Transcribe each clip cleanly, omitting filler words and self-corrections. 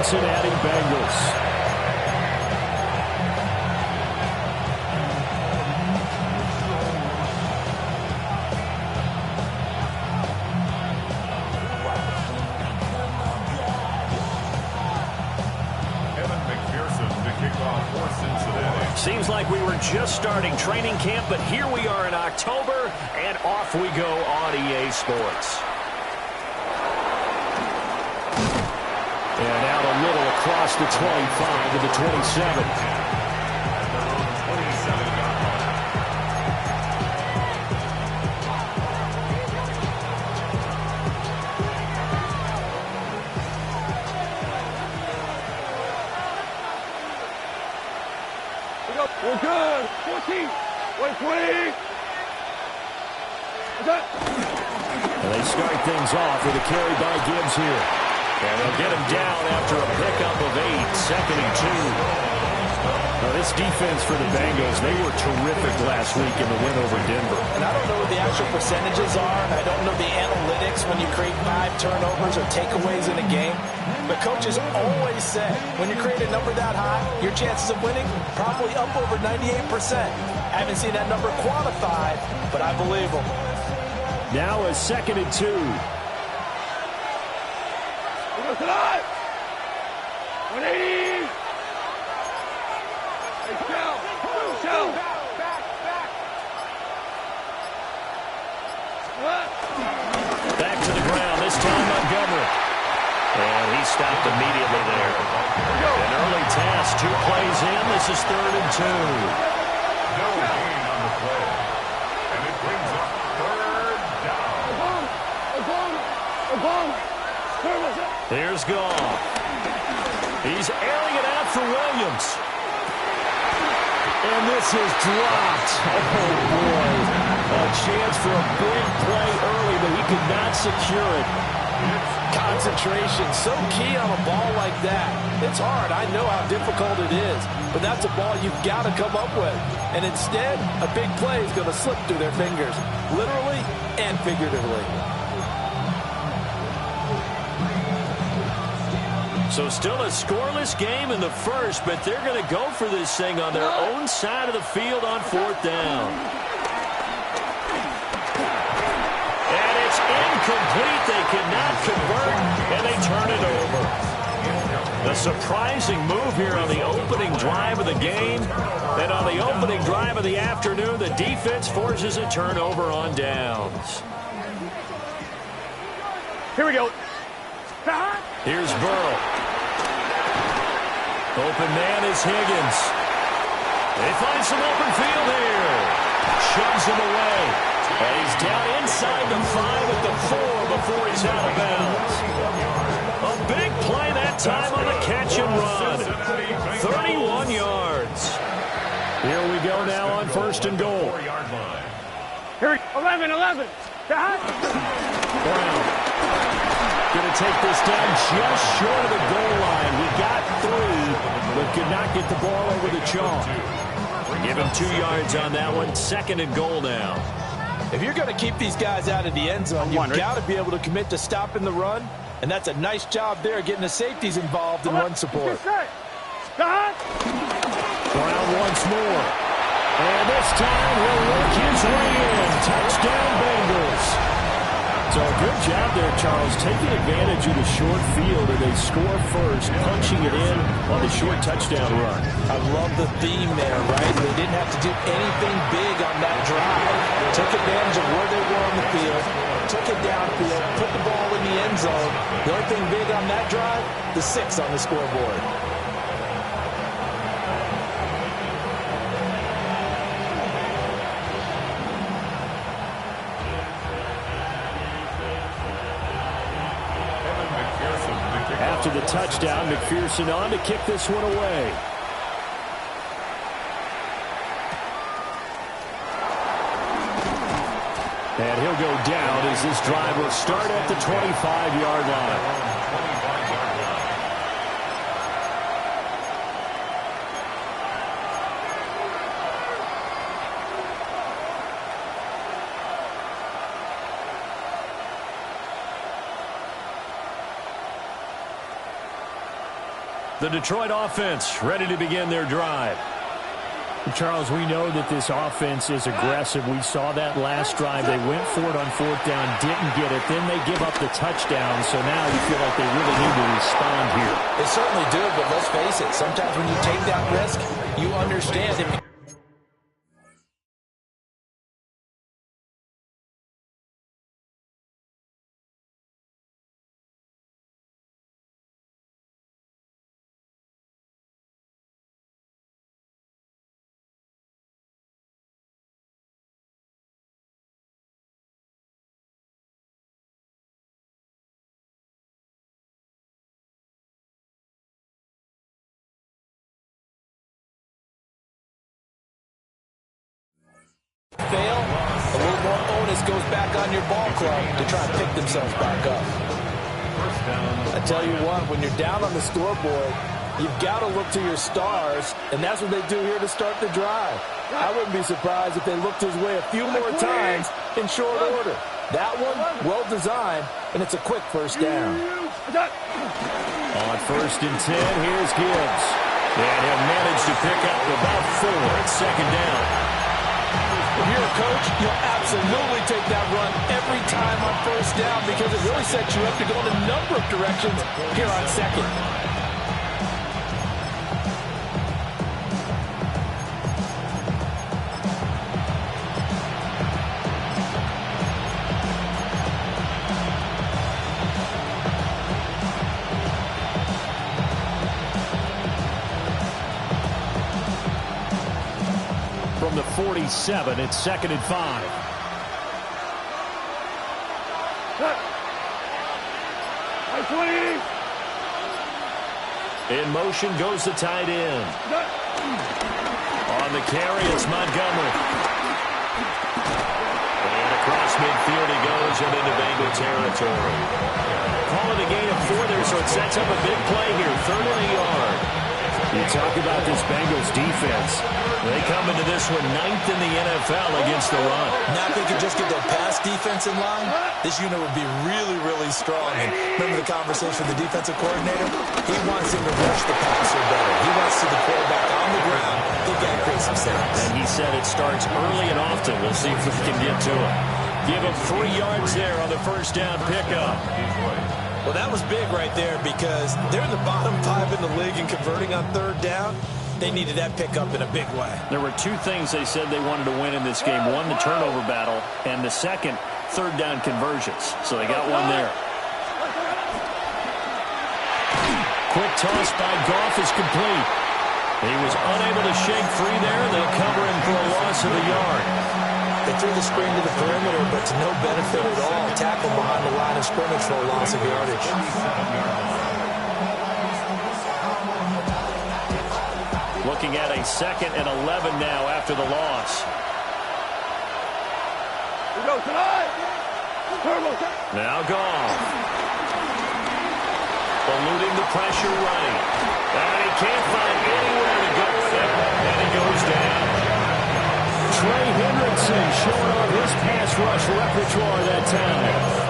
Cincinnati Bengals. Seems like we were just starting training camp, but here we are in October, and off we go on EA Sports. And out a little across the 25 to the 27. We're good. 14. Wait, 20. And they start things off with a carry by Gibbs here. And they'll get him down after a pickup of 8, second and 2. Now this defense for the Bengals, they were terrific last week in the win over Denver. And I don't know what the actual percentages are, and I don't know the analytics when you create 5 turnovers or takeaways in a game. But coaches always say, when you create a number that high, your chances of winning probably up over 98%. I haven't seen that number quantified, but I believe them. Now a second and 2. We're tonight. 180. Hey, Shell. Back to the ground, this time Montgomery. And he stopped immediately there. An early task, 2 plays in. This is 3rd and 2. No gain on the play. And it brings up 3rd down. Here's Goff. He's airing it out for Williams. And this is dropped. Oh, boy. A chance for a big play early, but he could not secure it. Concentration, so key on a ball like that. It's hard. I know how difficult it is, but that's a ball you've got to come up with. And instead, a big play is going to slip through their fingers, literally and figuratively. So still a scoreless game in the first, but they're going to go for this thing on their own side of the field on 4th down. And it's incomplete. They cannot convert, and they turn it over. A surprising move here on the opening drive of the game. And on the opening drive of the afternoon, the defense forces a turnover on downs. Here we go. Here's Burrow. Open man is Higgins. They find some open field here. Shoves him away. And he's down inside the 5 at the 4 before he's out of bounds. A big play that time on the catch and run. 31 yards. Here we go now on 1st and goal. Here we go. 11. Brown. Going to take this down just short of the goal line. We got 3, but could not get the ball over the chalk. Give him 2 yards on that one. 2nd and goal now. If you're going to keep these guys out of the end zone, you've got to be able to commit to stopping the run, and that's a nice job there getting the safeties involved in run support. Brown once more. And this time he'll work his way in. Touchdown Bengals. So good job there, Charles, taking advantage of the short field, and they score first, punching it in on the short touchdown run. I love the theme there, right? They didn't have to do anything big on that drive. Took advantage of where they were on the field, took it downfield, put the ball in the end zone. The only thing big on that drive, the 6 on the scoreboard. After the touchdown, McPherson on to kick this one away. And he'll go down as this drive will start at the 25-yard line. The Detroit offense ready to begin their drive. Charles, we know that this offense is aggressive. We saw that last drive. They went for it on fourth down, didn't get it. Then they give up the touchdown. So now you feel like they really need to respond here. They certainly do, but let's face it. Sometimes when you take that risk, you understand it. Fail, a little more onus goes back on your ball club to try and pick themselves back up. I tell you what, when you're down on the scoreboard, you've got to look to your stars, and that's what they do here to start the drive. I wouldn't be surprised if they looked his way a few more times in short order. That one, well designed, and it's a quick first down. On first and 10, here's Gibbs. And he'll manage to pick up about 4 at second down. If you're a coach, you'll absolutely take that run every time on first down because it really sets you up to go in a number of directions here on second. From the 47, it's second and 5. In motion goes the tight end. On the carry, it's Montgomery. And across midfield he goes and into Bengal territory. Call it a gain of 4 there, so it sets up a big play here. 3rd and a yard. You talk about this Bengals defense. They come into this one 9th in the NFL against the run. Now if they could just get their pass defense in line, this unit would be really, really strong. And remember the conversation with the defensive coordinator? He wants him to rush the passer better. He wants to see the quarterback on the ground. They've got to create some sacks. And he said it starts early and often. We'll see if we can get to it. Give him 3 yards there on the first down pickup. Well, that was big right there because they're in the bottom 5 in the league in converting on 3rd down. They needed that pickup in a big way. There were 2 things they said they wanted to win in this game. One, the turnover battle, and the second, 3rd down conversions. So they got one there. Quick toss by Goff is complete. He was unable to shake free there. They'll cover him for a loss of a yard. They threw the screen to the perimeter, but to no benefit at all. Tackle behind the line of scrimmage for a loss of yardage. Looking at a 2nd and 11 now after the loss. Now Goff. Eluding the pressure right. And he can't find anywhere to go with it. And he goes down. Trey Hendrickson showing off his pass rush repertoire that time.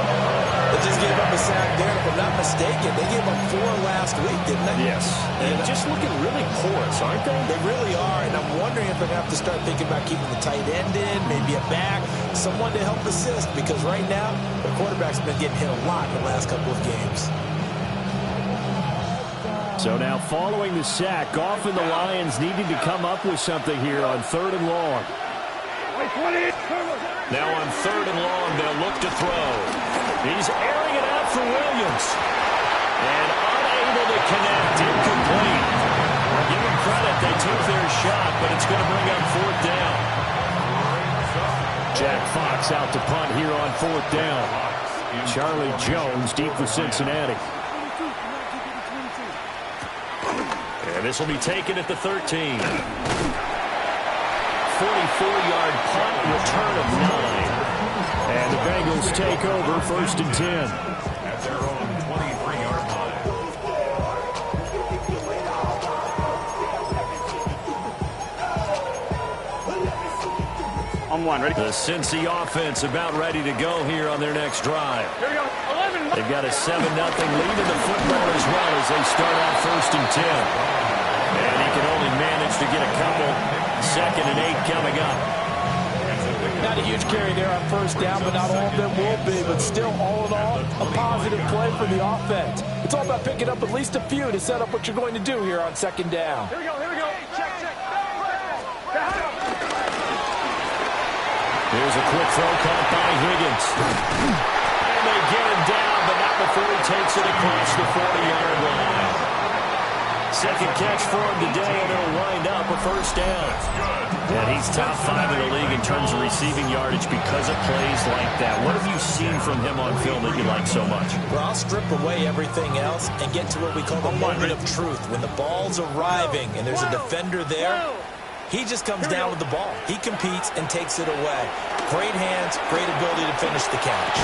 They just gave up a sack there. If I'm not mistaken, they gave up 4 last week, didn't they? Yes. And just looking really porous, aren't they? They really are, and I'm wondering if they're going to have to start thinking about keeping the tight end in, maybe a back, someone to help assist, because right now, the quarterback's been getting hit a lot in the last couple of games. So now following the sack, Goff and the Lions needed to come up with something here on 3rd and long. Now on 3rd and long, they'll look to throw. He's airing it out for Williams. And unable to connect, incomplete. Give him credit, they took their shot, but it's going to bring up 4th down. Jack Fox out to punt here on 4th down. Charlie Jones deep for Cincinnati. And this will be taken at the 13. 44-yard punt, return of 9. And the Bengals take over 1st and 10. At their own 23-yard On 1, ready? The Cincy offense about ready to go here on their next drive. Here we go. 11. They've got a 7-0 lead in the football as well as they start out 1st and 10. And he can only manage to get a couple. 2nd and 8 coming up. Not a huge carry there on 1st down, but not all of them will be. But still, all in all, a positive play for the offense. It's all about picking up at least a few to set up what you're going to do here on 2nd down. Here we go, here we go. Check. Here's a quick throw caught by Higgins. And they get him down, but not before he takes it across the 40-yard line. 2nd catch for him today, and it'll wind up a 1st down. And he's top 5 in the league in terms of receiving yardage because of plays like that. What have you seen from him on film that you like so much? Well, I'll strip away everything else and get to what we call the moment of truth. When the ball's arriving and there's a defender there, he just comes down with the ball. He competes and takes it away. Great hands, great ability to finish the catch.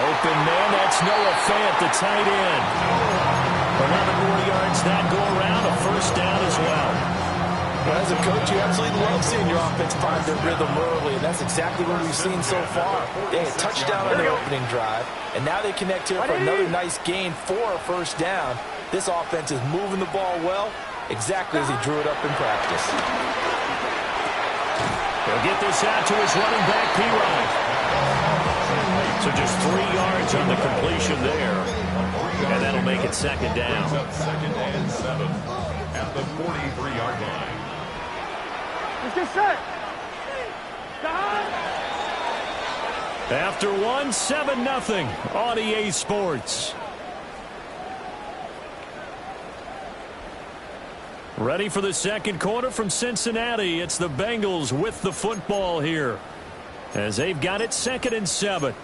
Open man, that's Noah Fant, the tight end. 11 more yards that go around, a 1st down as well. Well, as a coach, you absolutely love seeing your offense find their rhythm early, and that's exactly what we've seen so far. They had a touchdown on their opening drive, and now they connect here for another nice gain for a 1st down. This offense is moving the ball well, exactly as he drew it up in practice. He'll get this out to his running back, P-Ryan. So just 3 yards on the completion there. And that'll make it 2nd down. 2nd and 7 at the 43-yard line. Let's get set. After 1, 7-0 on EA Sports. Ready for the 2nd quarter from Cincinnati. It's the Bengals with the football here as they've got it 2nd and 7.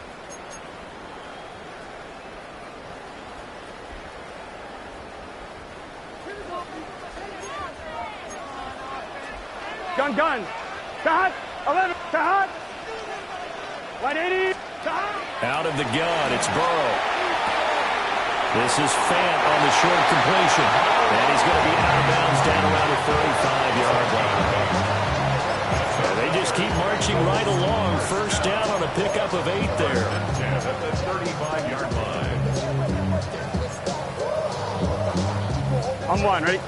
Gun. Shot. 11. Shot. 180. Shot. Out of the gun, it's Burrow. This is Fant on the short completion. And he's going to be out of bounds down around the 45-yard line. And they just keep marching right along. 1st down on a pickup of 8 there. At the 35-yard line. On 1, ready?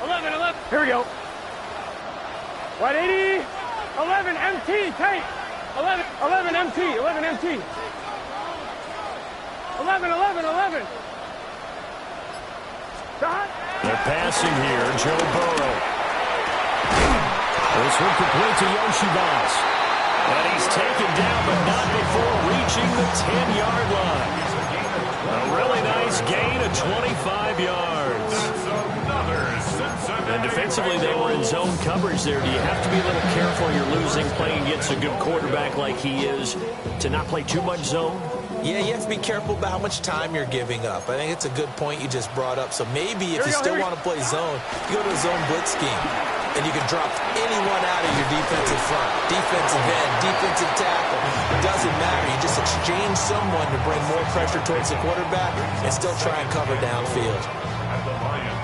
11. Here we go. 180. 11 MT. Take. 11 MT. 11 MT. 11. Shot. They're passing here. Joe Burrow. This one complete to Yoshibas. And he's taken down, but not before reaching the 10-yard line. A really nice gain of 25 yards. And defensively, they were in zone coverage there. Do you have to be a little careful when you're losing, playing against a good quarterback like he is, to not play too much zone? Yeah, you have to be careful about how much time you're giving up. I think it's a good point you just brought up. So maybe if you still want to play zone, you go to a zone blitz scheme, and you can drop anyone out of your defensive front, defensive end, defensive tackle. It doesn't matter. You just exchange someone to bring more pressure towards the quarterback and still try and cover downfield.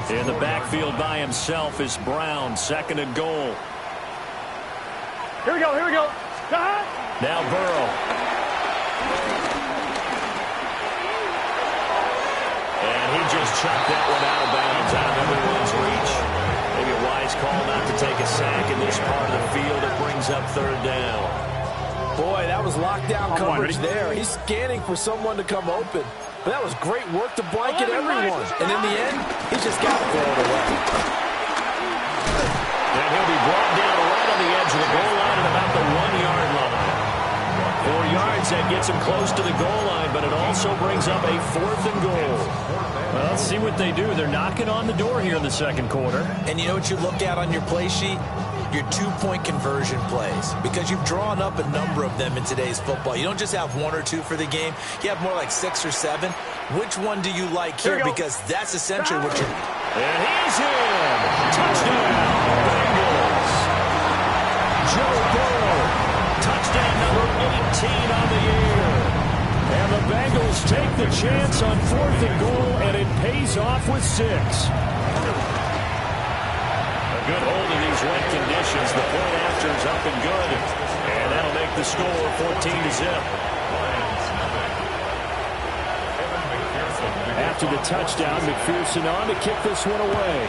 In the backfield by himself is Brown, 2nd and goal. Here we go. Shot. Now Burrow. And he just chopped that one out of bounds, out of everyone's reach. Maybe a wise call not to take a sack in this part of the field. It brings up 3rd down. Boy, that was lockdown coverage there. He's scanning for someone to come open. But that was great work to blanket everyone. And in the end, he's just got to throw it away. And he'll be brought down right on the edge of the goal line at about the 1-yard line. 4 yards, that gets him close to the goal line, but it also brings up a 4th and goal. Well, let's see what they do. They're knocking on the door here in the 2nd quarter. And you know what you look at on your play sheet? Your 2-point conversion plays, because you've drawn up a number of them in today's football. You don't just have 1 or 2 for the game. You have more like 6 or 7. Which one do you like here? Because that's essentially what you're... And he's in! Touchdown, Bengals! Joe Burrow, touchdown number 18 on the year. And the Bengals take the chance on 4th and goal, and it pays off with 6. Good hold of these wet conditions. The point after is up and good. And that'll make the score 14-0. After the touchdown, McPherson on to kick this one away.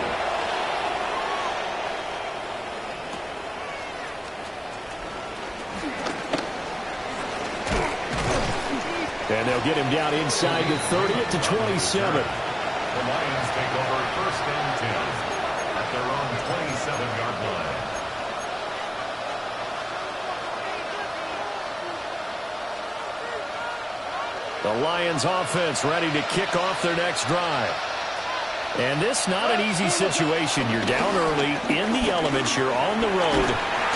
And they'll get him down inside the 30 at the 27. The Lions take over 1st and 10 at their own 27-yard line. The Lions offense ready to kick off their next drive. And this not an easy situation. You're down early, in the elements, you're on the road.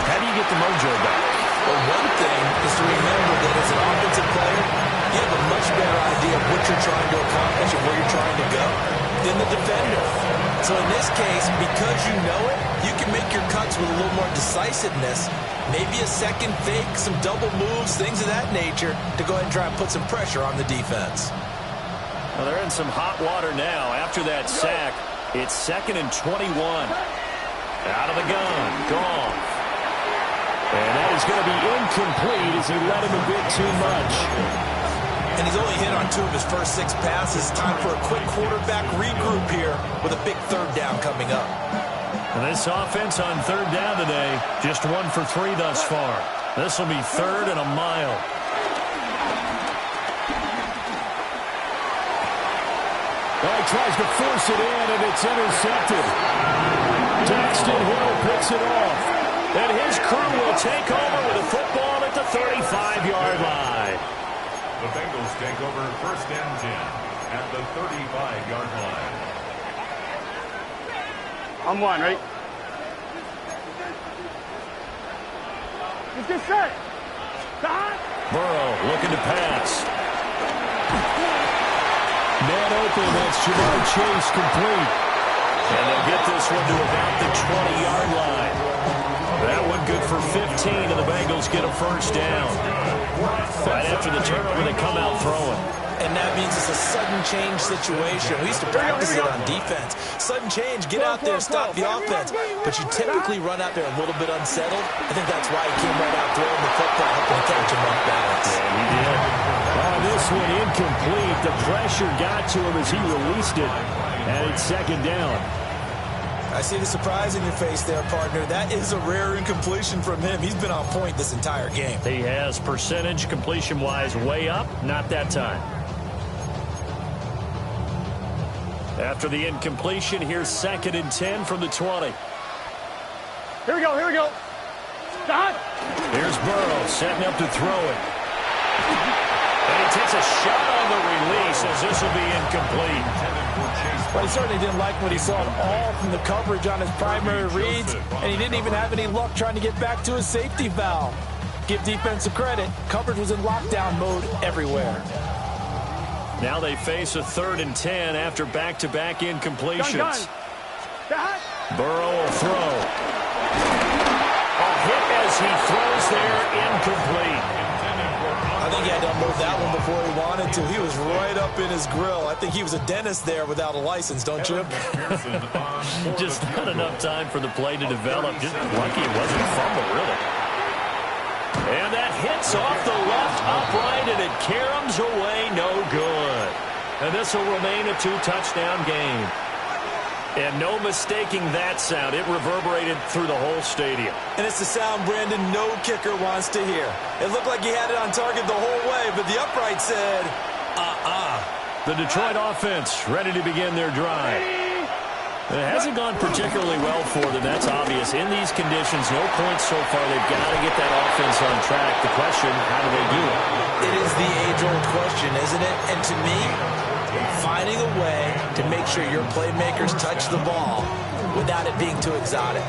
How do you get the mojo back? Well, one thing is to remember that as an offensive player, you have a much better idea of what you're trying to accomplish and where you're trying to go than the defender. So in this case, because you know it, you can make your cuts with a little more decisiveness. Maybe a second fake, some double moves, things of that nature to go ahead and try and put some pressure on the defense. Well, they're in some hot water now. After that sack, it's 2nd and 21. Out of the gun, gone. And that is going to be incomplete as he led him a bit too much. And he's only hit on 2 of his first 6 passes. Time for a quick quarterback regroup here with a big 3rd down coming up. And this offense on 3rd down today, just 1 for 3 thus far. This will be 3rd and a mile. Well, he tries to force it in, and it's intercepted. Daxton Hill picks it off. And his crew will take over with the football at the 35-yard line. The Bengals take over 1st and 10 at the 35-yard line. I'm one, right? Let's get set. Stop. Burrow looking to pass. Man open, that's Jamar Chase complete. And they'll get this one to about the 20-yard line. That one good for 15, and the Bengals get a 1st down. Right after the turnover, they come out throwing. And that means it's a sudden change situation. We used to practice it on defense. Sudden change, get out there, stop the offense. But you typically run out there a little bit unsettled. I think that's why he came right out throwing the football, hoping to catch him off balance. Yeah, he did. On this one, incomplete. The pressure got to him as he released it. And it's 2nd down. I see the surprise in your face there, partner. That is a rare incompletion from him. He's been on point this entire game. He has percentage completion-wise way up. Not that time. After the incompletion, here's 2nd and 10 from the 20. Here we go, here we go. Stop. Here's Burrow setting up to throw it. And he takes a shot on the release as this will be incomplete. Well, he certainly didn't like what he saw at all from the coverage on his primary reads, and he didn't even have any luck trying to get back to his safety valve. Give defensive credit. Coverage was in lockdown mode everywhere. Now they face a 3rd and 10 after back-to-back incompletions. Burrow will throw. A hit as he throws there, incomplete. I think he had to unload that one before he wanted to. He was right up in his grill. I think he was a dentist there without a license, don't you? Just not enough time for the play to develop. Just lucky it wasn't a fumble, really. And that hits off the left upright, and it caroms away, no good. And this will remain a 2-touchdown game. And no mistaking that sound. It reverberated through the whole stadium. And it's the sound Brandon no kicker wants to hear. It looked like he had it on target the whole way, but the upright said, The Detroit offense ready to begin their drive. It hasn't gone particularly well for them, that's obvious. In these conditions, no points so far. They've got to get that offense on track. The question, how do they do it? It is the age-old question, isn't it? And to me, finding a way to make sure your playmakers touch the ball without it being too exotic.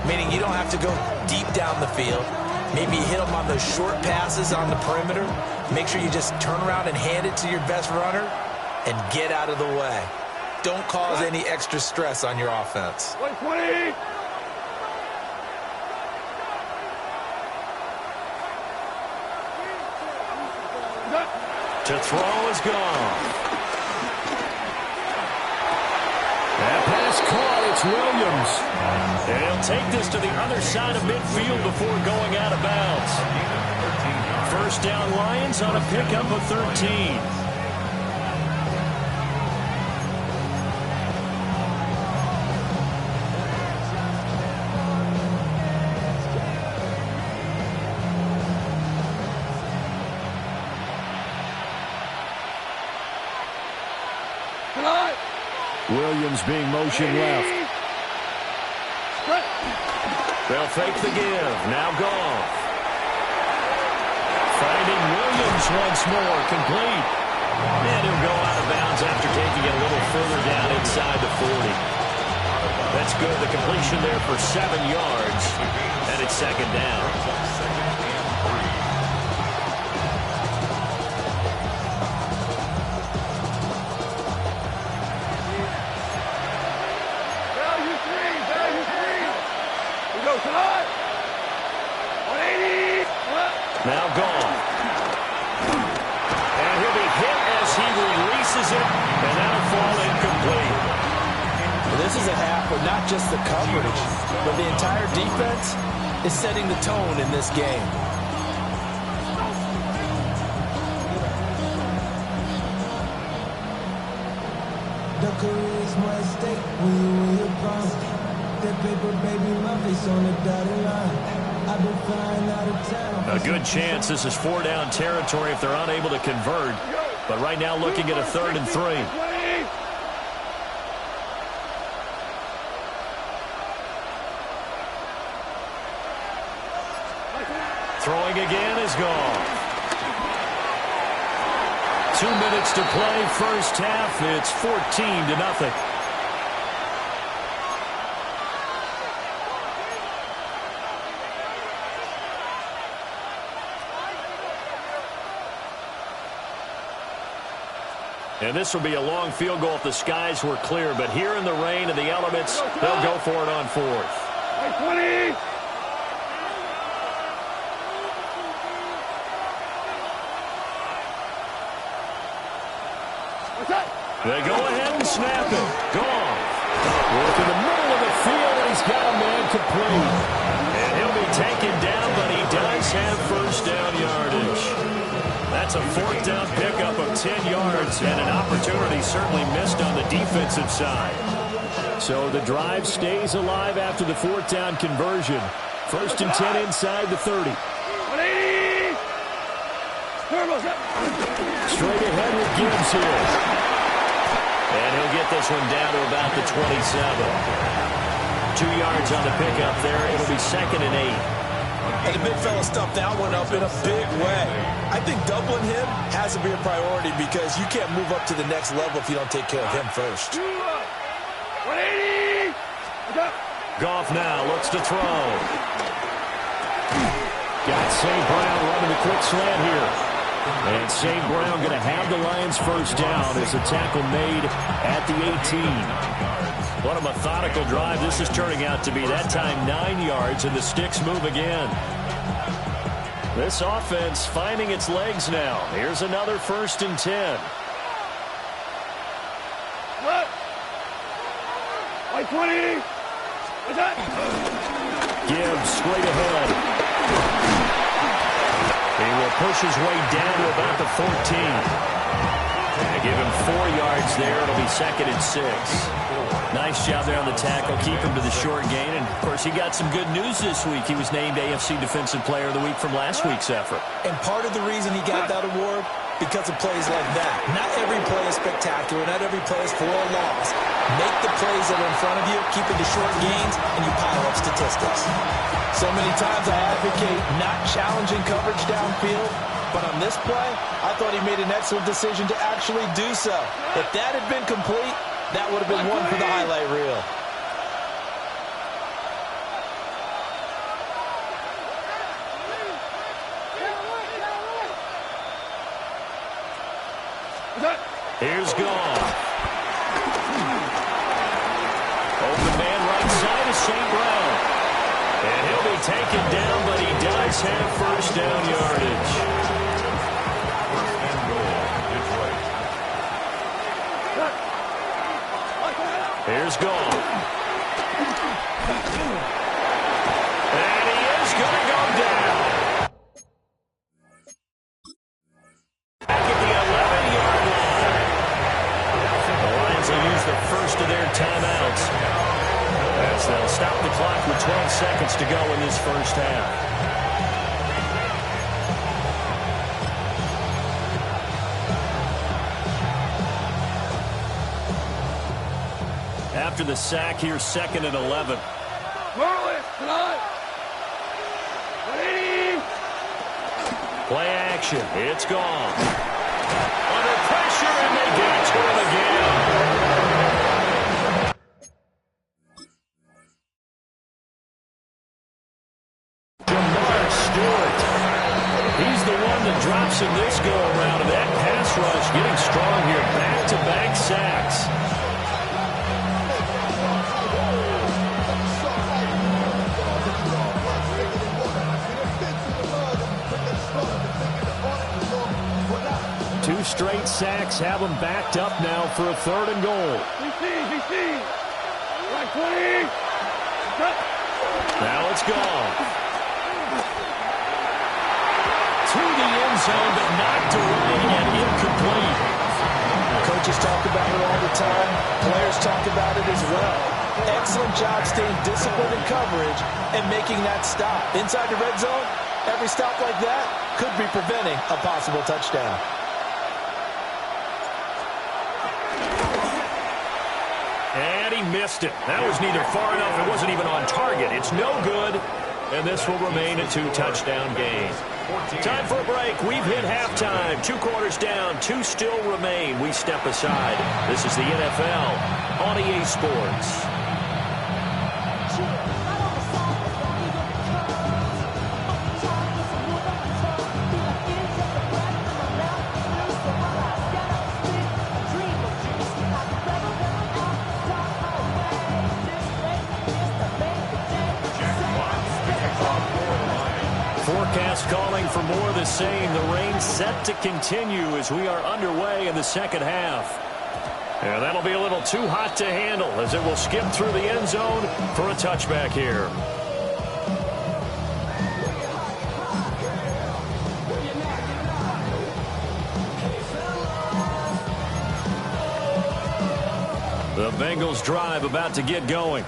Meaning you don't have to go deep down the field. Maybe hit them on those short passes on the perimeter. Make sure you just turn around and hand it to your best runner and get out of the way. Don't cause any extra stress on your offense. 120. To throw is gone. That pass caught. It's Williams. And he'll take this to the other side of midfield before going out of bounds. 1st down Lions on a pickup of 13. Williams being motion left. They'll fake the give. Now Goff. Finding Williams once more. Complete. And he'll go out of bounds after taking it a little further down inside the 40. That's good. The completion there for 7 yards. And it's second down. Now Goff. And he'll be hit as he releases it, and that'll fall incomplete. This is a half where not just the coverage, but the entire defense is setting the tone in this game. The career is more at stake when you win your promise. That paper, baby, my face on the dotted line. I've been flying out of town. A good chance this is 4-down territory if they're unable to convert. But right now looking at a 3rd and 3. Throwing again is gone. 2 minutes to play, first half. It's 14-0. And this will be a long field goal if the skies were clear. But here in the rain and the elements, they'll go for it on 4th. 20. They go ahead and snap it. Goff. Work in the middle of the field, and he's got a man complete. And he'll be taken down, but he does have first down yardage. That's a 4th down pickup of 10 yards, and an opportunity certainly missed on the defensive side. So the drive stays alive after the 4th down conversion. 1st and 10 inside the 30. 180. Straight ahead with Gibbs here. And he'll get this one down to about the 27. 2 yards on the pickup there. It'll be 2nd and 8. And the big fella stuffed that one up in a big way. I think doubling him has to be a priority because you can't move up to the next level if you don't take care of him first. 180. Goff now looks to throw. Got St. Brown running the quick slant here. And St. Brown going to have the Lions first down as a tackle made at the 18. What a methodical drive this is turning out to be. That time 9 yards, and the sticks move again. This offense finding its legs now. Here's another 1st and 10. What? 20. What's that? Gibbs straight ahead. He will push his way down to about the 14. And give him 4 yards there. It'll be 2nd and 6. Nice job there on the tackle. Keep him to the short gain. And, of course, he got some good news this week. He was named AFC Defensive Player of the Week from last week's effort. And part of the reason he got that award, because of plays like that. Not every play is spectacular. Not every play is for a loss. Make the plays that are in front of you, keep it to short gains, and you pile up statistics. So many times I advocate not challenging coverage downfield, but on this play, I thought he made an excellent decision to actually do so. If that had been complete, that would have been one for the highlight reel. Here's Goff. Open man right side is St. Brown. And he'll be taken down, but he does have first down yardage. Here's Goff. And he is going to go down. Back at the 11-yard line. The Lions will use the first of their timeouts as they'll stop the clock with 12 seconds to go in this first half. After the sack, here's 2nd and 11. Play action. It's gone. Under pressure, and they get to him again. Jamar Stewart. He's the one that drops in this go-around, and that pass rush getting strong here. Back-to-back sacks. Two straight sacks have them backed up now for a 3rd and goal. Now it's gone. To the end zone, but knocked away and incomplete. Coaches talk about it all the time. Players talk about it as well. Excellent job staying disciplined in coverage and making that stop. Inside the red zone, every stop like that could be preventing a possible touchdown. And he missed it. That was neither far enough. It wasn't even on target. It's no good. And this will remain a 2-touchdown game. Time for a break. We've hit halftime. 2 quarters down. 2 still remain. We step aside. This is the NFL on EA Sports. Forecast calling for more of the same. The rain set to continue as we are underway in the second half. And that'll be a little too hot to handle as it will skip through the end zone for a touchback here. The Bengals drive about to get going.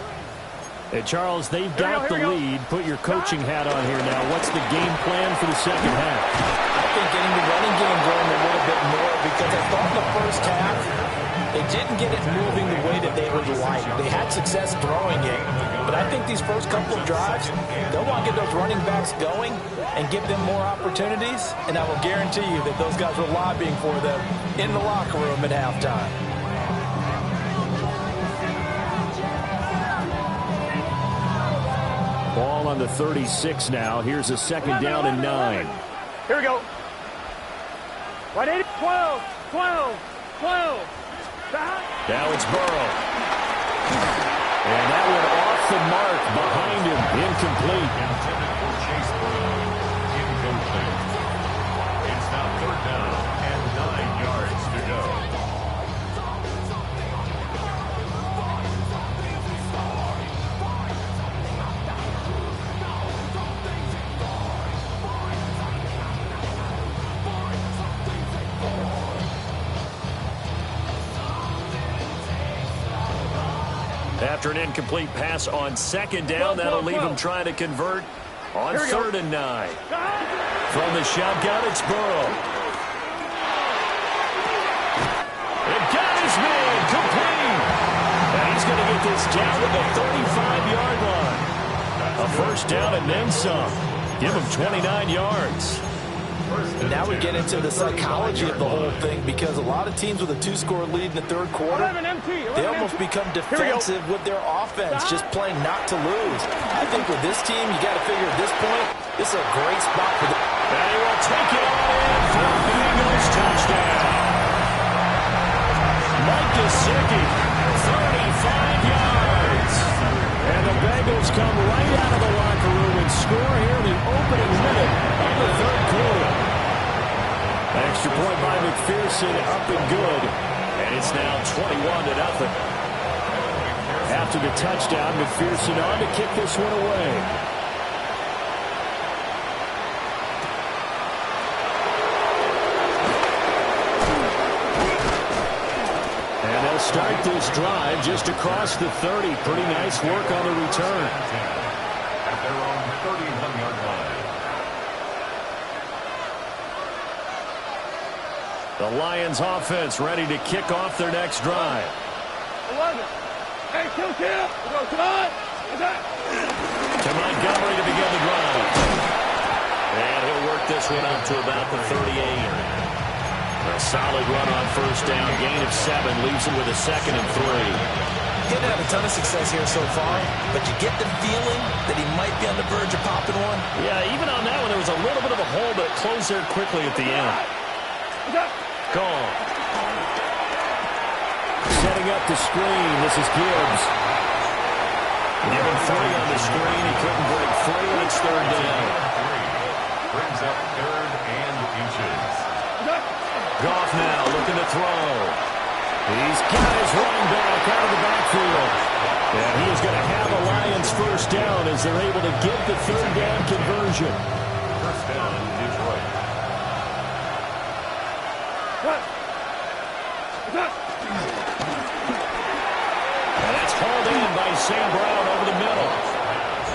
Hey, Charles, they've got the lead. Put your coaching hat on here now. What's the game plan for the second half? I think getting the running game going a little bit more because I thought the first half they didn't get it moving the way that they would like. They had success throwing it, but I think these first couple of drives, they'll want to get those running backs going and give them more opportunities, and I will guarantee you that those guys were lobbying for them in the locker room at halftime. Ball on the 36 now. Here's a 2nd down and 9. Here we go. Right, 8, 12, 12, 12. Now it's Burrow. And that went off the mark behind him. Incomplete. Intended for Chase Burrow. Incomplete. It's now 3rd down and 9 yards to go. After an incomplete pass on 2nd down, that'll leave him trying to convert on 3rd and 9. From the shotgun, it's Burrow. It got his man complete. And he's going to get this down to the 35-yard line. A 1st down and then some. Give him 29 yards. And now we get into the psychology of the whole thing because a lot of teams with a 2-score lead in the 3rd quarter, they almost become defensive with their offense, just playing not to lose. I think with this team, you got to figure at this point, this is a great spot for them. And he will take it on in for the Bengals touchdown. Mike Gesicki, 35 yards. And the Bengals come right out of the locker room and score here in the opening minute of the 3rd quarter. Extra point by McPherson, up and good. And it's now 21-0. After the touchdown, McPherson on to kick this one away. And they'll start this drive just across the 30. Pretty nice work on the return. At their own 31-yard line. The Lions offense ready to kick off their next drive. 11. Hey, kill. Come on. To Montgomery to begin the drive. And he'll work this one up to about the 38. A solid run on first down. Gain of 7 leaves him with a 2nd and 3. Didn't have a ton of success here so far, but you get the feeling that he might be on the verge of popping one. Yeah, even on that one, there was a little bit of a hole, but it closed there quickly at the end. Gone. Setting up the screen. This is Gibbs. Given 3 on the screen. He couldn't break free, and it's 3rd down. Brings up 3rd and inches. Goff now looking to throw. He's got his running back out of the backfield. And he is going to have a Lions first down as they're able to get the 3rd down conversion. First down, Detroit. And that's hauled in by St. Brown over the middle.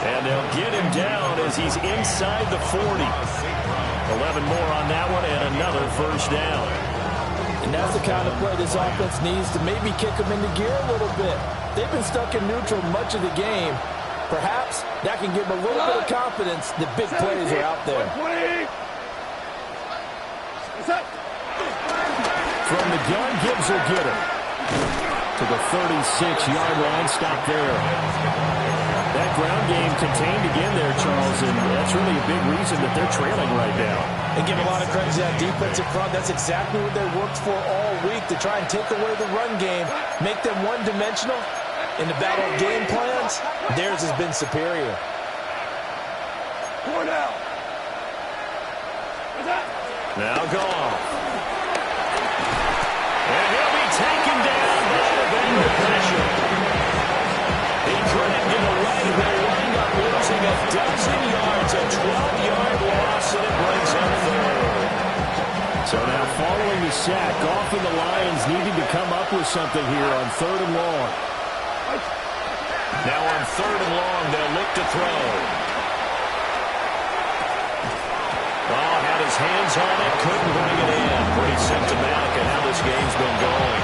And they'll get him down as he's inside the 40. 11 more on that one and another first down. And that's the kind of play this offense needs to maybe kick them into gear a little bit. They've been stuck in neutral much of the game. Perhaps that can give them a little bit of confidence that big plays are out there. From the gun, Gibbs will get it. To the 36-yard line, stop there. That ground game contained again there, Charles, and that's really a big reason that they're trailing right now. And give a lot of credit to that defensive front. That's exactly what they worked for all week, to try and take away the run game, make them one-dimensional. In the battle of game plans, theirs has been superior. Now Goff. And he'll be taken down by the Bengal pressure. He couldn't get away. He'll wind up losing a dozen yards, a 12-yard loss, and it brings up 3rd. So now following the sack, Goff and the Lions needing to come up with something here on 3rd and long. Now on 3rd and long, they'll look to throw. Oh, had his hands on it, couldn't bring it in. Pretty symptomatic of how this game's been going.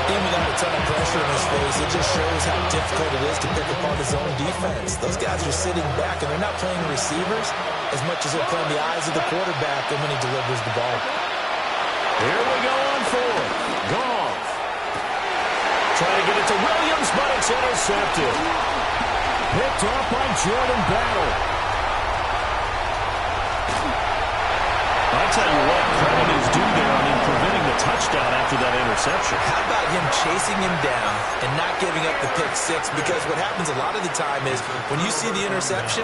Even without a ton of pressure in his face, it just shows how difficult it is to pick apart his own defense. Those guys are sitting back, and they're not playing receivers as much as they're playing the eyes of the quarterback and when he delivers the ball. Here we go on 4th. Goff. Trying to get it to Williams, but it's intercepted. Picked off by Jordan Battle. I tell you what, credit is due there on him preventing the touchdown after that interception. How about him chasing him down and not giving up the pick 6? Because what happens a lot of the time is when you see the interception,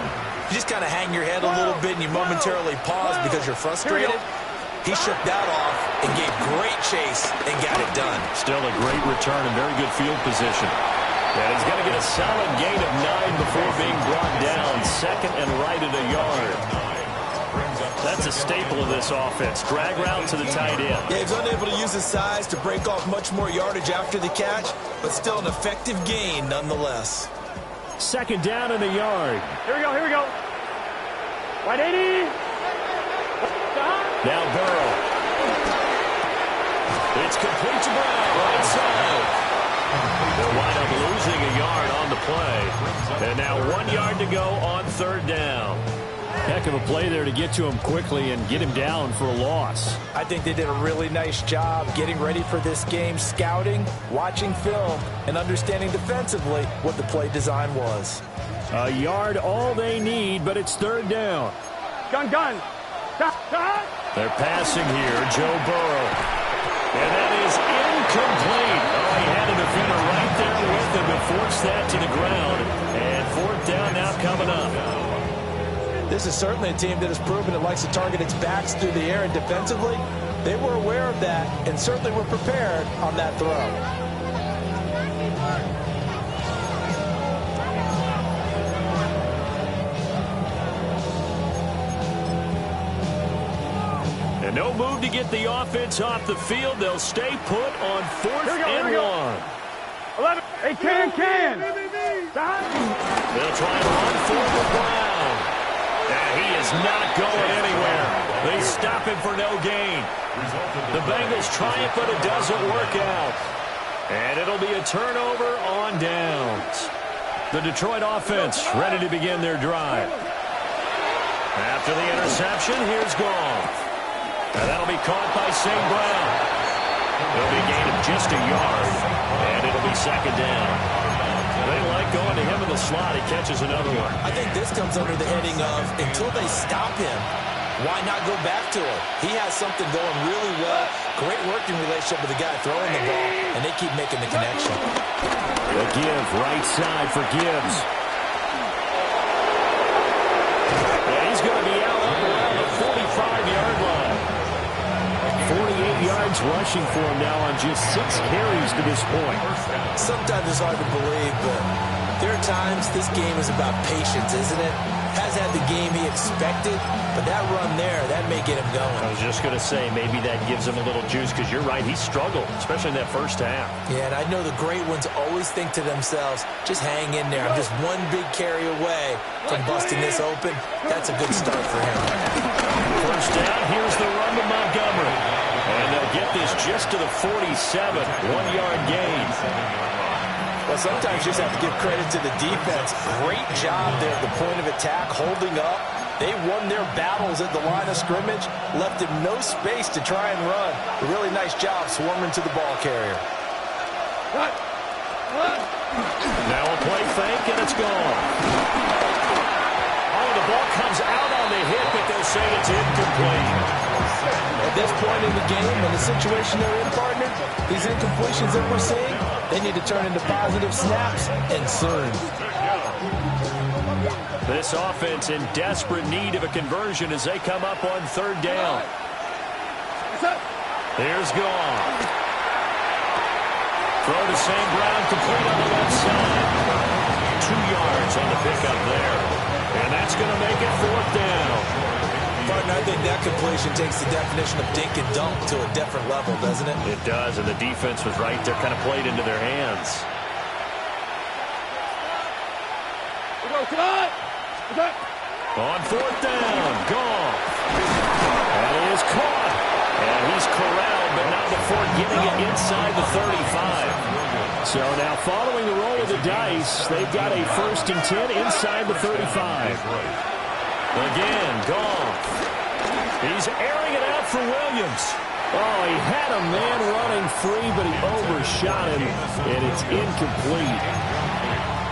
you just kind of hang your head a little bit and you momentarily pause because you're frustrated. He shook that off and gave great chase and got it done. Still a great return and very good field position. And he's going to get a solid gain of 9 before being brought down. 2nd and right at a yard. That's a staple of this offense. Drag route to the tight end. Yeah, he's unable to use his size to break off much more yardage after the catch, but still an effective gain nonetheless. 2nd down and a yard. Here we go. 180. Now Burrow. It's complete to Brown, right side. They'll wind up losing a yard on the play. And now 1 yard to go on 3rd down. Heck of a play there to get to him quickly and get him down for a loss. I think they did a really nice job getting ready for this game, scouting, watching film, and understanding defensively what the play design was. A yard all they need, but it's 3rd down. Gun. They're passing here, Joe Burrow. And that is incomplete. Oh, he had a defender right there with him and forced that to the ground. And 4th down now coming up. This is certainly a team that has proven it likes to target its backs through the air, and defensively, they were aware of that and certainly were prepared on that throw. And no move to get the offense off the field. They'll stay put on 4th and 1. 11. Hey, can. They'll try and run forward Brown. And he is not going anywhere. They stop him for no gain. The Bengals try it, but it doesn't work out. And it'll be a turnover on downs. The Detroit offense ready to begin their drive. After the interception, here's Goff. And that'll be caught by St. Brown. It'll be a gain of just a yard, and it'll be second down. They like going to him in the slot. He catches another one. I think this comes under the heading of until they stop him, why not go back to him? He has something going really well. Great working relationship with the guy throwing the ball, and they keep making the connection. The give right side for Gibbs. And he's going to be out around the 45-yard line. 48 yards rushing for him now on just 6 carries to this point. Sometimes it's hard to believe, but there are times this game is about patience, isn't it? Has had the game he expected, but that run there, that may get him going. I was just going to say, maybe that gives him a little juice, because you're right, he struggled, especially in that first half. Yeah, and I know the great ones always think to themselves, just hang in there. I'm just one big carry away from busting this open. That's a good start for him. First down, here's the run to Montgomery. And they'll get this just to the 47, 1-yard gain. Well, sometimes you just have to give credit to the defense. Great job there at the point of attack, holding up. They won their battles at the line of scrimmage, left him no space to try and run. A really nice job swarming to the ball carrier. Now a play fake, and it's gone. Oh, the ball comes out on the hit, but they'll say it's incomplete. At this point in the game, in the situation they're in, partner, these incompletions that we're seeing, they need to turn into positive snaps, and soon. This offense in desperate need of a conversion as they come up on third down. Here's Goff. Throw to St. Brown, complete on the left side. 2 yards on the pickup there. And that's going to make it fourth down. Partner, I think that completion takes the definition of dink and dunk to a different level, doesn't it? It does, and the defense was right there, kind of played into their hands. On fourth down, Goff. And he is caught. And he's corralled, but not before getting it inside the 35. So now following the roll of the dice, they've got a 1st and 10 inside the 35. Again, Goff. He's airing it out for Williams. Oh, he had a man running free, but he overshot him, and it's incomplete.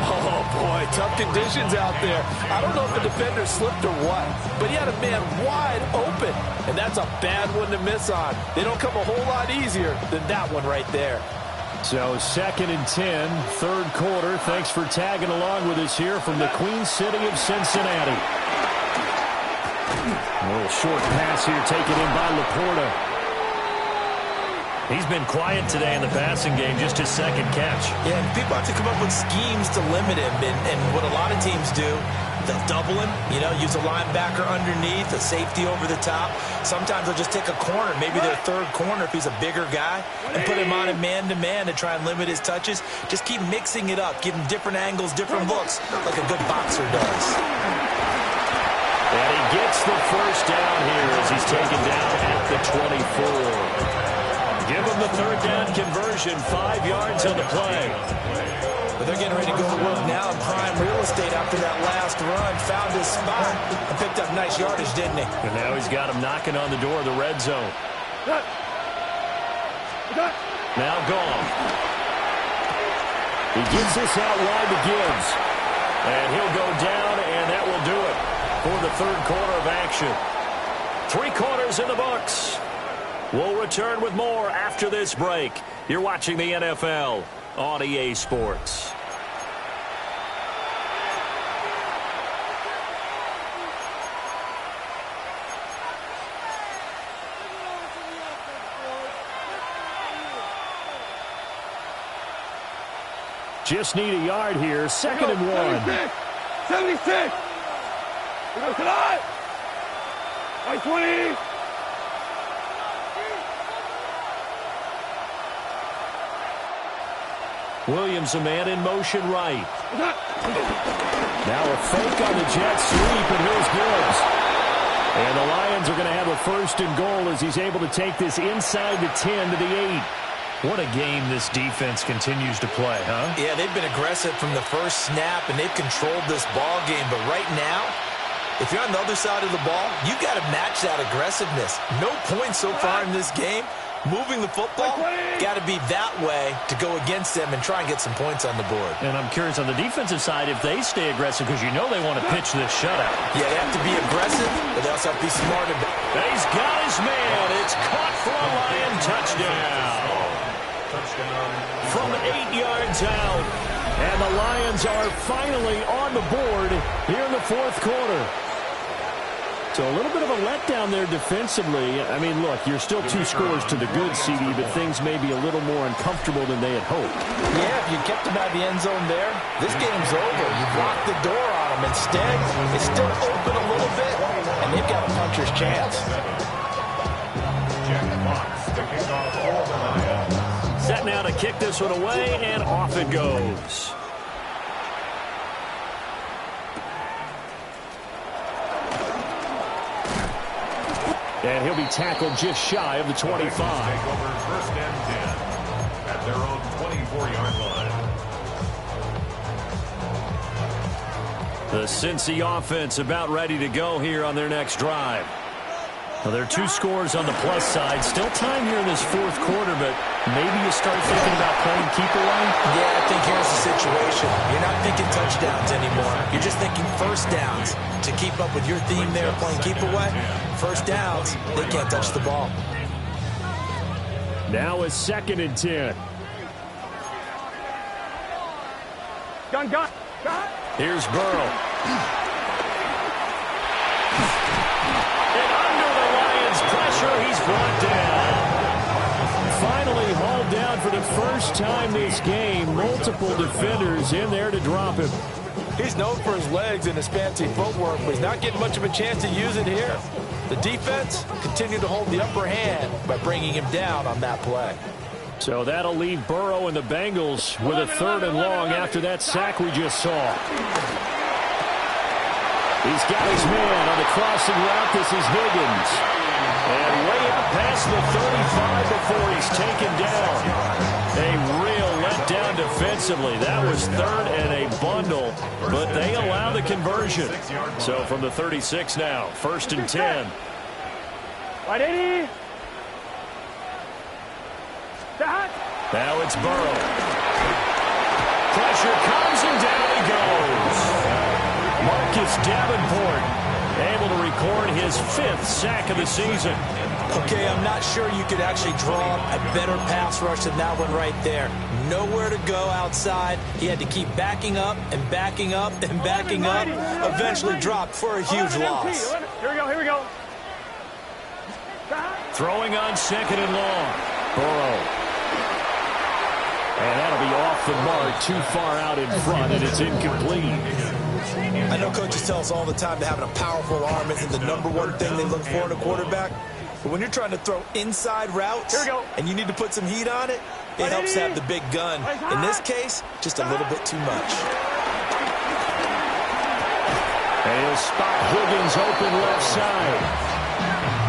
Oh, boy, tough conditions out there. I don't know if the defender slipped or what, but he had a man wide open, and that's a bad one to miss on. They don't come a whole lot easier than that one right there. So 2nd and 10, third quarter. Thanks for tagging along with us here from the Queen City of Cincinnati. A little short pass here taken in by Laporta. He's been quiet today in the passing game, just his 2nd catch. Yeah, people have to come up with schemes to limit him, and what a lot of teams do, they'll double him, use a linebacker underneath, a safety over the top. Sometimes they'll just take a corner, maybe their third corner if he's a bigger guy, and put him on a man-to-man to try and limit his touches. Just keep mixing it up, give him different angles, different looks, like a good boxer does. And he gets the first down here as he's taken down at the 24. Give him the third down conversion, 5 yards on the play. But they're getting ready to go to work now in prime real estate after that last run. Found his spot and picked up nice yardage, didn't he? And now he's got him knocking on the door of the red zone. Now Goff. He gets this out wide to Gibbs. And he'll go down, and that will do it for the third quarter of action. 3 quarters in the books. We'll return with more after this break. You're watching the NFL on EA Sports. Just need a yard here. 2nd and 1. 76. We go tonight. 20. Williams, a man in motion right. Now a fake on the jet sweep, and here's Gibbs. And the Lions are going to have a 1st and goal as he's able to take this inside the 10 to the 8. What a game this defense continues to play, huh? Yeah, they've been aggressive from the first snap, and they've controlled this ball game. But right now, if you're on the other side of the ball, you got to match that aggressiveness. No points so far in this game. Moving the football, got to be that way to go against them and try and get some points on the board. And I'm curious on the defensive side if they stay aggressive, because you know they want to pitch this shutout. Yeah, they have to be aggressive, but they also have to be smart. He's got his man. It's caught for a Lion touchdown. From 8 yards out. And the Lions are finally on the board here in the fourth quarter. So a little bit of a letdown there defensively. I mean, look, you're still 2 scores to the good, CD, but things may be a little more uncomfortable than they had hoped. Yeah, if you kept them out of the end zone there, this game's over. You've locked the door on them. Instead, it's still open a little bit, and they've got a puncher's chance. Set now to kick this one away, and off it goes. And he'll be tackled just shy of the 25. Take over first and 10 at their own 24-yard line. The Cincy offense about ready to go here on their next drive. Well, there are 2 scores on the plus side. Still time here in this fourth quarter, but maybe you start thinking about playing keep away? Yeah, I think here's the situation. You're not thinking touchdowns anymore. You're just thinking first downs. To keep up with your theme there, playing keep away, first downs, they can't touch the ball. Now it's 2nd and 10. Gun. Here's Burrow. And under the Lions' pressure, he's brought down. Finally hauled down for the first time this game. Multiple defenders in there to drop him. He's known for his legs and his fancy footwork, but he's not getting much of a chance to use it here. The defense continued to hold the upper hand by bringing him down on that play. So that'll leave Burrow and the Bengals with a 3rd and long after that sack we just saw. He's got his man on the crossing route. This is Higgins. And way up past the 35 before he's taken down. A real letdown defensively. That was 3rd and a bundle, but they allow the conversion. So from the 36 now, 1st and 10. Right, Eddie. Now it's Burrow. Pressure comes and down he goes. Marcus Davenport able to record his 5th sack of the season. Okay, I'm not sure you could actually draw a better pass rush than that one right there. Nowhere to go outside. He had to keep backing up and backing up and backing up. Eventually dropped for a huge loss. Here we go. Throwing on 2nd and long. Burrow. And that'll be off the mark, too far out in front, and it's incomplete. I know coaches tell us all the time that having a powerful arm isn't the #1 thing they look for in a quarterback. But when you're trying to throw inside routes and you need to put some heat on it, it helps to have the big gun. In this case, just a little bit too much. And he'll spot Higgins open left side.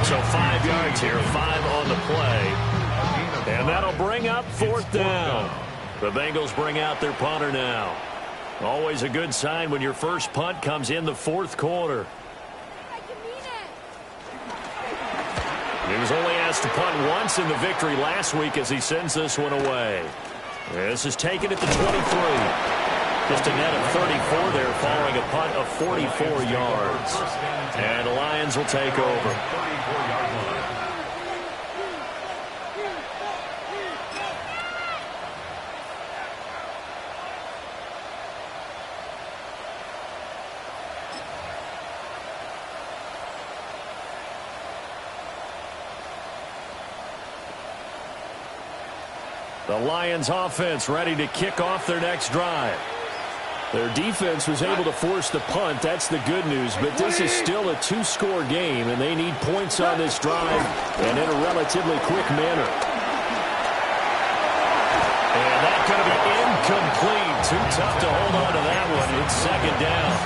So 5 yards here, 5 on the play. And that'll bring up 4th down. The Bengals bring out their punter now. Always a good sign when your first punt comes in the 4th quarter. He was only asked to punt once in the victory last week as he sends this one away. This is taken at the 23. Just a net of 34 there following a punt of 44 yards. And the Lions will take over. The Lions offense ready to kick off their next drive. Their defense was able to force the punt. That's the good news. But this is still a 2-score game, and they need points on this drive and in a relatively quick manner. And that's going to be incomplete. Too tough to hold on to that one. It's 2nd down.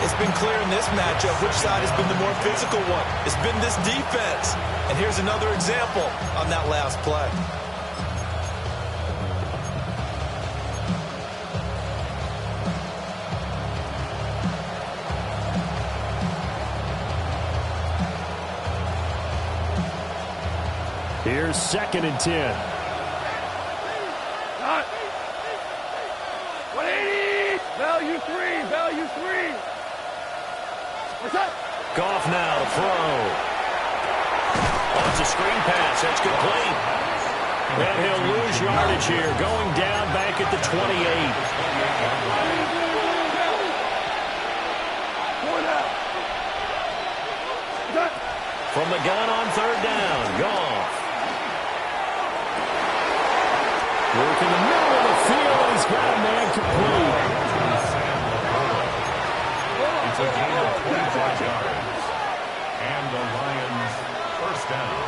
It's been clear in this matchup which side has been the more physical one. It's been this defense. And here's another example on that last play. Here's 2nd and 10. 180. Value 3. Value 3. What's up? Goff now to throw. Oh, it's a screen pass. That's complete. And he'll lose yardage here, going down back at the 28. From the gun on 3rd down, Goff. Work in the middle of the field, and he's got a man complete. It's a gain of 25 yards. And the Lions 1st down.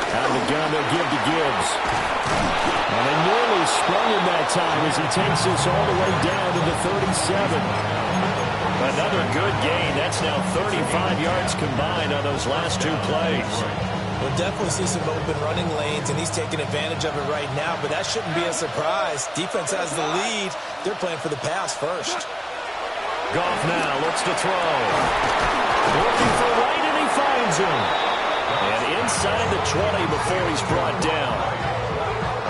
Out of the gun, they'll give to Gibbs. And they nearly sprung him that time as he takes this all the way down to the 37. Another good gain. That's now 35 yards combined on those last 2 plays. We'll definitely see some open running lanes, and he's taking advantage of it right now, but that shouldn't be a surprise. Defense has the lead. They're playing for the pass first. Goff now looks to throw. Looking for right, and he finds him. And inside the 20 before he's brought down.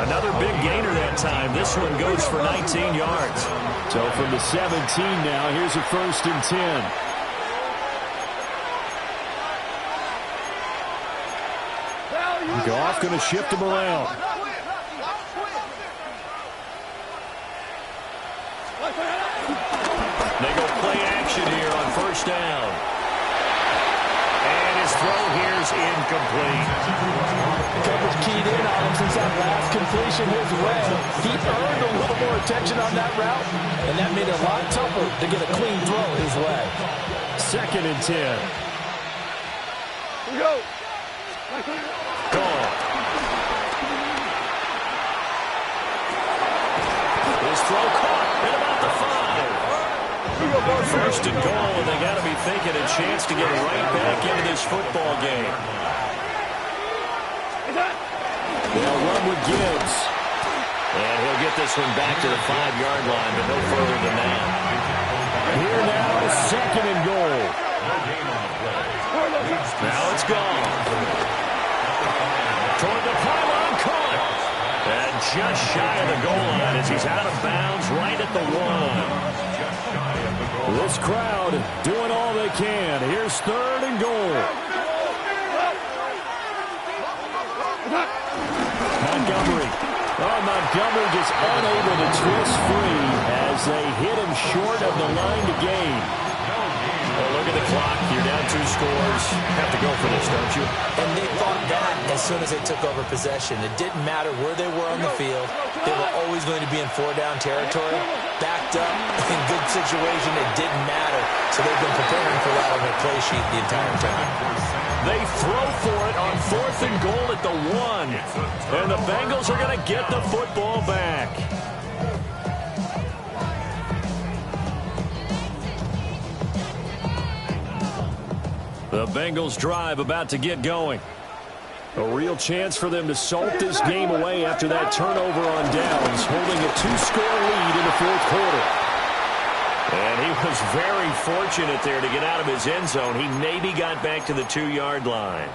Another big gainer that time. This one goes for 19 yards. So from the 17 now, here's a 1st and 10. Goff going to shift him around. They go play action here on 1st down. And his throw here is incomplete. Coverage keyed in on him since that last completion his way. He earned a little more attention on that route, and that made it a lot tougher to get a clean throw his way. 2nd and 10. Here we go. Goff. His throw caught at about the 5. 1st and goal, and they got to be thinking a chance to get right back into this football game. They'll run with Gibbs. And he'll get this one back to the 5-yard line, but no further than that. Here now is 2nd and goal. Now it's gone. Toward the pylon, caught. And just shy of the goal line as he's out of bounds right at the 1. This crowd doing all they can. Here's 3rd and goal. Montgomery. Oh, Montgomery just unable to twist free as they hit him short of the line to gain. Well, look at the clock. You're down 2 scores. Have to go for this, don't you? And they thought that as soon as they took over possession. It didn't matter where they were on the field. They were always going to be in 4-down territory. Backed up, in good situation, it didn't matter. So they've been preparing for that on their play sheet the entire time. They throw for it on 4th and goal at the 1. And the Bengals are going to get the football back. The Bengals drive about to get going. A real chance for them to salt this game away after that turnover on downs, holding a 2-score lead in the 4th quarter. And he was very fortunate there to get out of his end zone. He maybe got back to the 2-yard line.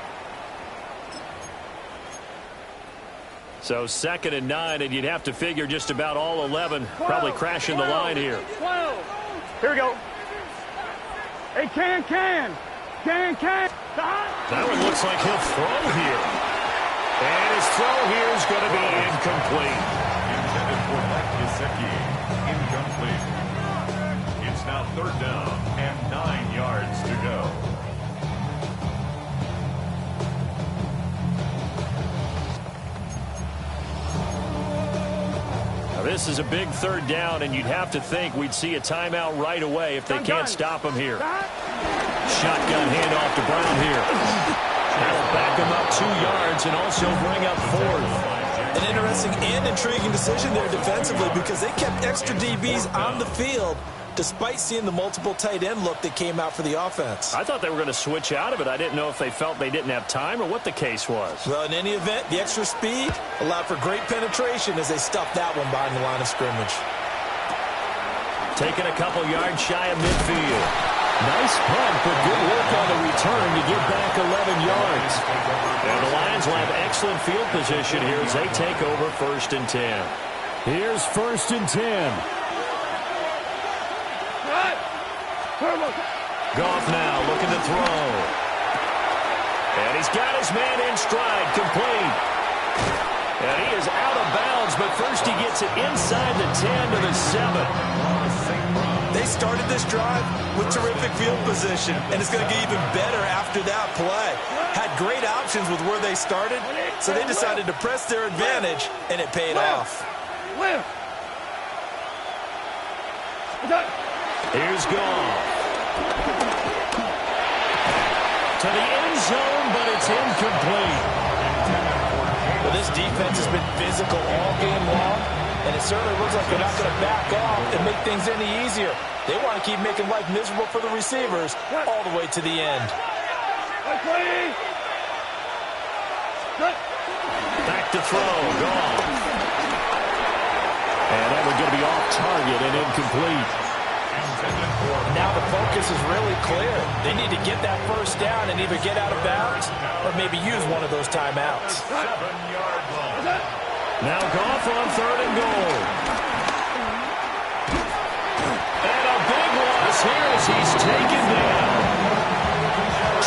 So 2nd and 9, and you'd have to figure just about all 11 probably crashing the line here. 12. Here we go. Hey, can. That one looks like he'll throw here. And his throw here is going to be incomplete. Intended for Mike Gesicki. Incomplete. It's now 3rd down and 9 yards to go. Now this is a big 3rd down, and you'd have to think we'd see a timeout right away if they can't stop him here. Shotgun handoff to Brown here. That'll back him up 2 yards and also bring up 4th. An interesting and intriguing decision there defensively because they kept extra DBs on the field despite seeing the multiple tight end look that came out for the offense. I thought they were going to switch out of it. I didn't know if they felt they didn't have time or what the case was. Well, in any event, the extra speed allowed for great penetration as they stuffed that one behind the line of scrimmage. Taking a couple yards shy of midfield. Nice punt, but good work on the return to get back 11 yards. And the Lions will have excellent field position here as they take over 1st and 10. Here's 1st and 10. Goff now looking to throw. And he's got his man in stride, complete. And he is out of bounds, but first he gets it inside the 10 to the 7. They started this drive with terrific field position, and it's going to get even better after that play. Had great options with where they started, so they decided to press their advantage, and it paid off. Here's Goff. To the end zone, but it's incomplete. Well, this defense has been physical all game long, and it certainly looks like they're not going to back off and make things any easier. They want to keep making life miserable for the receivers all the way to the end. Back to throw, Goff. And that one's going to be off target and incomplete. Now the focus is really clear. They need to get that first down and either get out of bounds or maybe use one of those timeouts. 7-yard line. Now Goff on 3rd and goal. And a big loss here as he's taken down.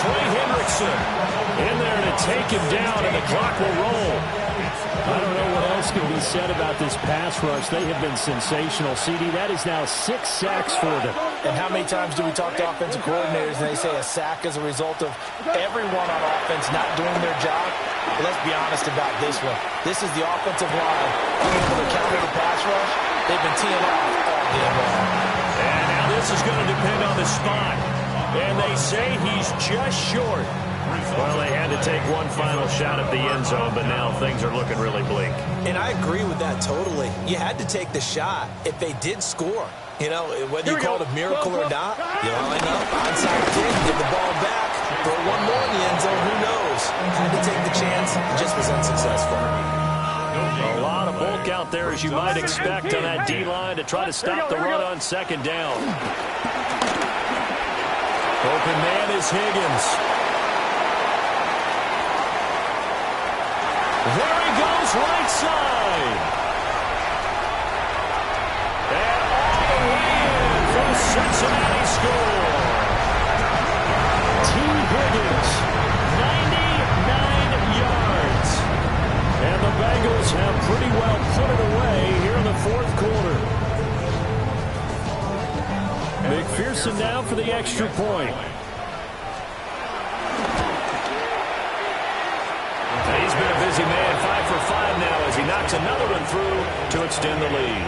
Trey Hendrickson in there to take him down, and the clock will roll. I don't know what else can be said about this pass rush. They have been sensational. CD, that is now 6 sacks for them. And how many times do we talk to offensive coordinators and they say a sack is a result of everyone on offense not doing their job? But let's be honest about this one. This is the offensive line being able to counter the pass rush. They've been teeing off all game long. And now this is going to depend on the spot. And they say he's just short. Well, they had to take one final shot at the end zone, but now things are looking really bleak. And I agree with that totally. You had to take the shot if they did score. You know, whether you call it a miracle or not, you line up, onside kick, get the ball back, throw one more in the end zone, who knows? Had to take the chance, just was unsuccessful. A lot of bulk out there, as you might expect, on that D-line to try to stop the run on 2nd down. Open man is Higgins. There he goes, right side. And all the way in from Cincinnati score. T. Higgins, 99 yards. And the Bengals have pretty well put it away here in the 4th quarter. McPherson now for the extra point. He's been a busy man, 5 for 5 now as he knocks another one through to extend the lead.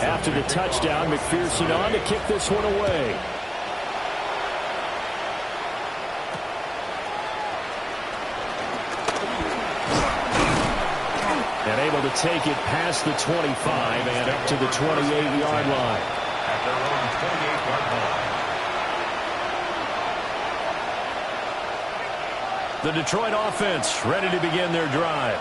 After the touchdown, McPherson on to kick this one away. And able to take it past the 25 and up to the 28-yard line. At their own 28-yard line. The Detroit offense ready to begin their drive.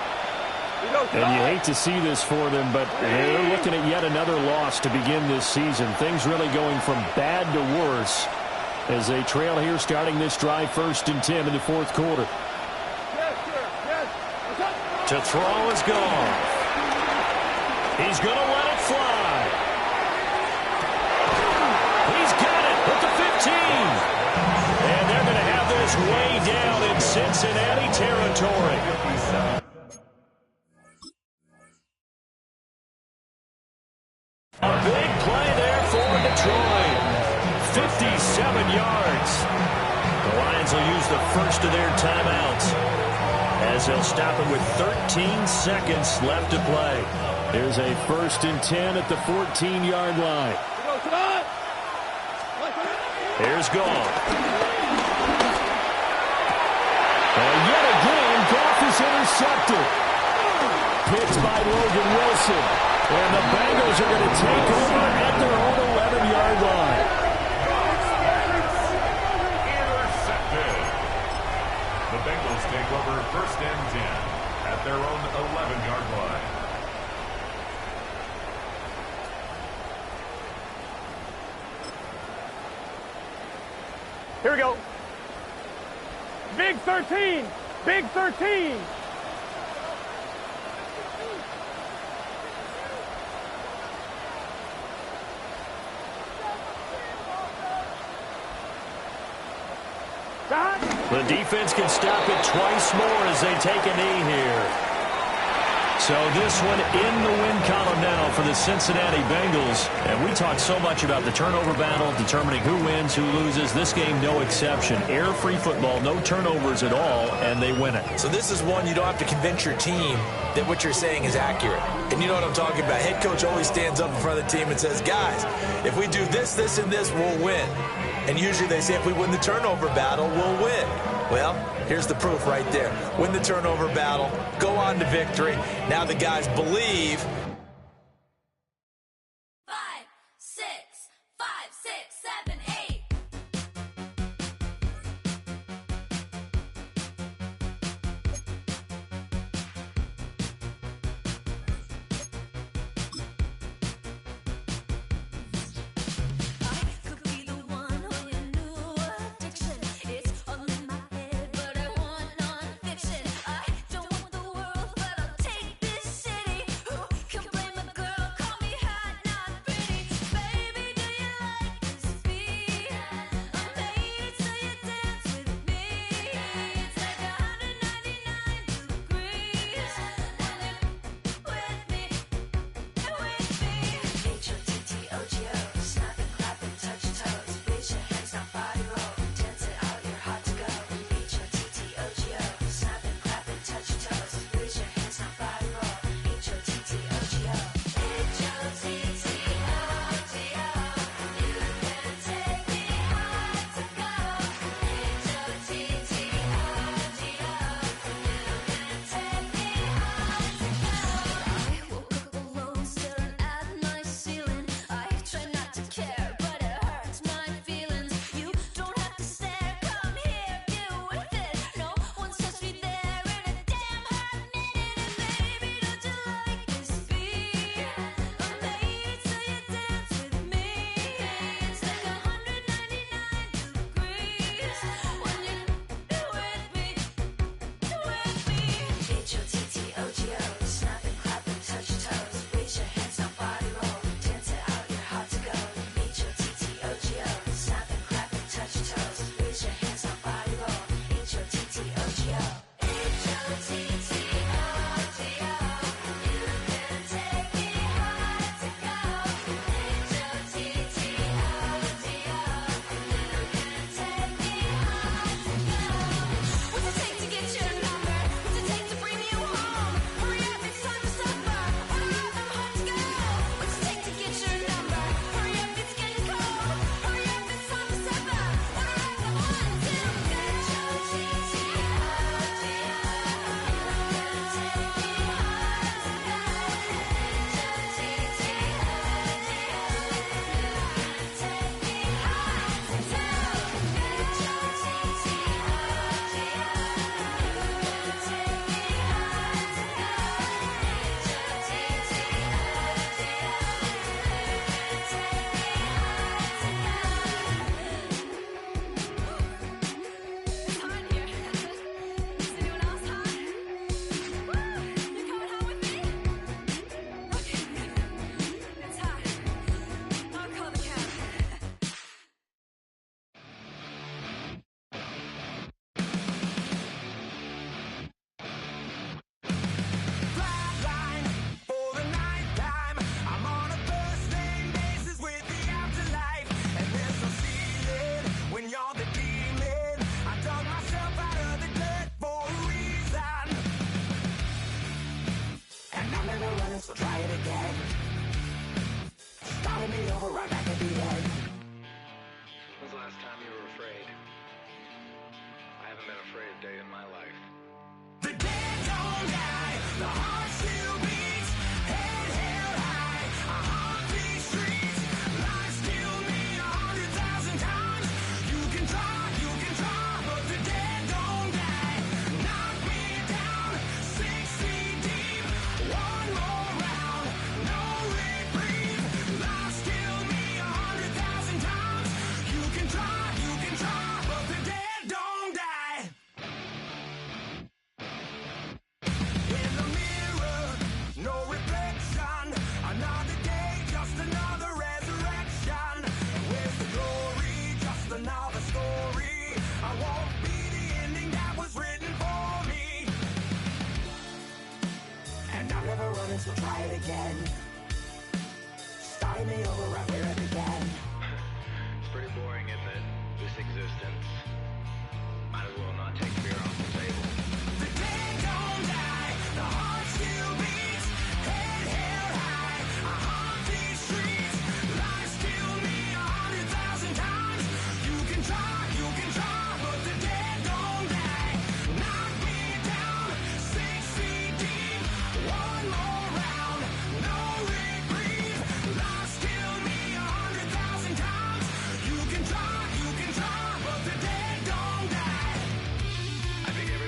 And you hate to see this for them, but they're looking at yet another loss to begin this season. Things really going from bad to worse as they trail here starting this drive 1st and 10 in the 4th quarter. To throw is gone. He's going to let it fly. He's got it at the 15. And they're going to have this way down in Cincinnati territory. A big play there for Detroit. 57 yards. The Lions will use the first of their timeouts as they'll stop it with 13 seconds left to play. There's a 1st and 10 at the 14-yard line. Here's Goff. And yet again, Goff is intercepted. Picked by Logan Wilson. And the Bengals are going to take over at their own 11-yard line. Intercepted. The Bengals take over 1st and 10 at their own 11-yard line. Here we go. Big 13. Big 13. The defense can stop it twice more as they take a knee here. So this one in the win column now for the Cincinnati Bengals. And we talked so much about the turnover battle, determining who wins, who loses. This game, no exception. Air-free football, no turnovers at all, and they win it. So this is one you don't have to convince your team that what you're saying is accurate. And you know what I'm talking about. Head coach always stands up in front of the team and says, guys, if we do this, this, and this, we'll win. And usually they say if we win the turnover battle, we'll win. Well, here's the proof right there. Win the turnover battle, go on to victory. Now the guys believe. 5, 6, 5, 6, 7, 8. I could be the one on your new addiction. It's all in my head, but I want non-fiction. I don't want the world, but I'll take this city. Who can blame a girl? Call me hot, not pretty. Baby, do you like this beat? I made it so you dance with me. It's like 199 degrees when you're with me. H-O-T-T-O-G-O, snap and clap and touch your toes. Raise your hands, now body roll. Dance it out, you're hot to go. H-O-T-T-O-G-O, snap and clap and touch your toes. Raise your hands, now body roll. H-O-T-T-O-G-O. H-O-T-T-O-G-O, you can take me high to go. H-O-T-T-O-G-O, you can take me high to go. I woke up alone, staring at my ceiling. I try not to care, but it hurts my feelings. You don't have to stare, come here, get with it. No one's touched me there in a damn hot minute. And baby, don't you like this beat? I made it so you dance with me. It's like 199 degrees when you're with me. H-O-T-T-O-G-O, snap and clap and touch your toes. Raise your hands, now body roll. Dance it out, you're hot to go. H-O-T-T-O-G-O, snap and clap and touch your toes. Raise your hands, now body roll. H-O-T-T-O-G-O. H-O-T-T-O-G-O, you can take me high to go. H-O-T-T-O-G-O, you can take me high to go. What's it take to get your number? What's it take to bring you home? Hurry up, it's time to supper. Order up, I'm hot to go. What's it take to get your number? Hurry up, it's getting cold. Hurry up, it's time to supper. Order up, I'm on to go. It's hot here. Is anyone else hot? Woo! You coming home with me? Okay, it's hot. I'll call the cab. Flatline for the night time. I'm on a first name basis with the afterlife, and there's no ceiling when you're the demon. I dug myself out of the dirt for a reason, and I'm never running, so try it again. Started me over right back at the end. When's the last time you were afraid? I haven't been afraid a day in my life. The dead don't die, the heart still beats, head held high. I haunt these streets, lies kill me 100,000 times. You can try, but the dead don't die. Knock me down, 6 feet deep, one more round, no reprieve. Lies kill me 100,000 times. You can try, but I think every